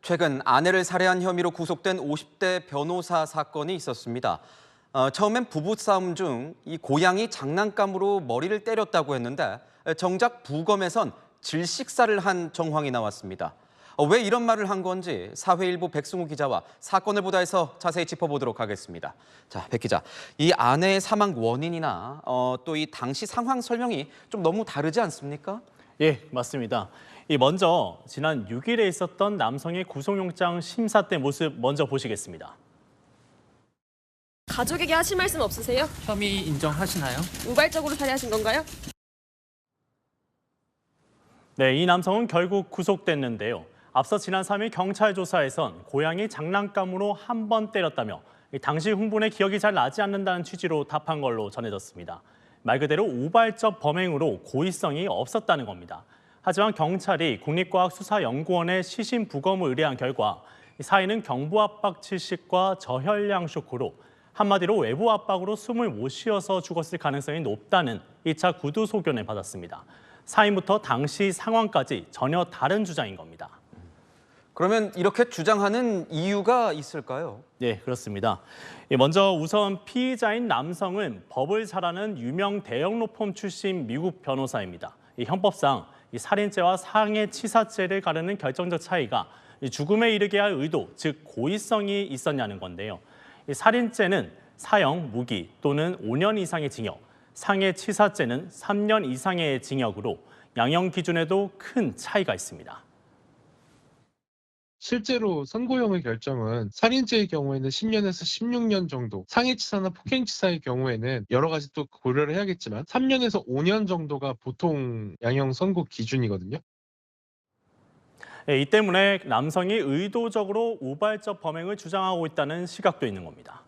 최근 아내를 살해한 혐의로 구속된 50대 변호사 사건이 있었습니다. 처음엔 부부싸움 중 이 고양이 장난감으로 머리를 때렸다고 했는데 정작 부검에선 질식사를 한 정황이 나왔습니다. 왜 이런 말을 한 건지 사회일보 백승우 기자와 사건을 보다에서 자세히 짚어보도록 하겠습니다. 자, 백 기자, 이 아내의 사망 원인이나 또 이 당시 상황 설명이 좀 너무 다르지 않습니까? 예, 맞습니다. 먼저 지난 6일에 있었던 남성의 구속영장 심사 때 모습 먼저 보시겠습니다. 가족에게 하실 말씀 없으세요? 혐의 인정하시나요? 우발적으로 살해하신 건가요? 네, 이 남성은 결국 구속됐는데요. 앞서 지난 3일 경찰 조사에선 고양이 장난감으로 한 번 때렸다며 당시 흥분에 기억이 잘 나지 않는다는 취지로 답한 걸로 전해졌습니다. 말 그대로 우발적 범행으로 고의성이 없었다는 겁니다. 하지만 경찰이 국립과학수사연구원에 시신 부검을 의뢰한 결과 사인은 경부 압박 질식과 저혈량 쇼크로 한마디로 외부 압박으로 숨을 못 쉬어서 죽었을 가능성이 높다는 2차 구두 소견을 받았습니다. 사인부터 당시 상황까지 전혀 다른 주장인 겁니다. 그러면 이렇게 주장하는 이유가 있을까요? 네, 그렇습니다. 먼저 우선 피의자인 남성은 법을 잘 아는 유명 대형 로펌 출신 미국 변호사입니다. 형법상 살인죄와 상해치사죄를 가르는 결정적 차이가 죽음에 이르게 할 의도, 즉 고의성이 있었냐는 건데요. 살인죄는 사형, 무기 또는 5년 이상의 징역, 상해치사죄는 3년 이상의 징역으로 양형 기준에도 큰 차이가 있습니다. 실제로 선고형의 결정은 살인죄의 경우에는 10년에서 16년 정도, 상해치사나 폭행치사의 경우에는 여러 가지 또 고려를 해야겠지만 3년에서 5년 정도가 보통 양형 선고 기준이거든요. 이 때문에 남성이 의도적으로 우발적 범행을 주장하고 있다는 시각도 있는 겁니다.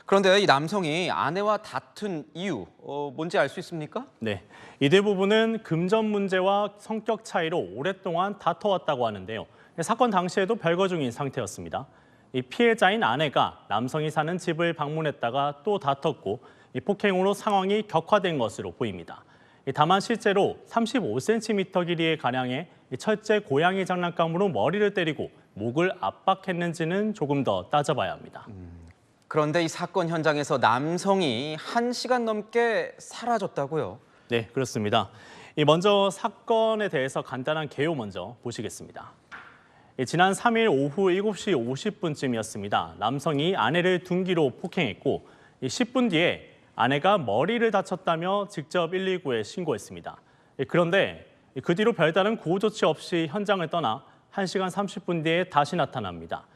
그런데 이 남성이 아내와 다툰 이유, 뭔지 알 수 있습니까? 네, 이 대부분은 금전 문제와 성격 차이로 오랫동안 다퉈왔다고 하는데요. 사건 당시에도 별거 중인 상태였습니다. 이 피해자인 아내가 남성이 사는 집을 방문했다가 또 다퉜고 이 폭행으로 상황이 격화된 것으로 보입니다. 다만 실제로 35cm 길이의 가량의 철제 고양이 장난감으로 머리를 때리고 목을 압박했는지는 조금 더 따져봐야 합니다. 그런데 이 사건 현장에서 남성이 1시간 넘게 사라졌다고요? 네, 그렇습니다. 먼저 사건에 대해서 간단한 개요 먼저 보시겠습니다. 지난 3일 오후 7시 50분쯤이었습니다. 남성이 아내를 둔기로 폭행했고 10분 뒤에 아내가 머리를 다쳤다며 직접 119에 신고했습니다. 그런데 그 뒤로 별다른 구호 조치 없이 현장을 떠나 1시간 30분 뒤에 다시 나타납니다.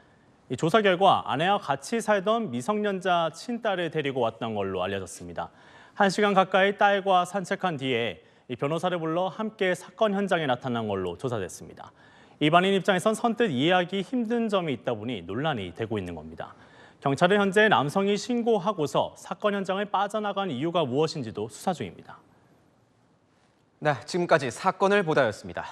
조사 결과 아내와 같이 살던 미성년자 친딸을 데리고 왔던 걸로 알려졌습니다. 1시간 가까이 딸과 산책한 뒤에 변호사를 불러 함께 사건 현장에 나타난 걸로 조사됐습니다. 일반인 입장에선 선뜻 이해하기 힘든 점이 있다 보니 논란이 되고 있는 겁니다. 경찰은 현재 남성이 신고하고서 사건 현장을 빠져나간 이유가 무엇인지도 수사 중입니다. 네, 지금까지 사건을 보다였습니다.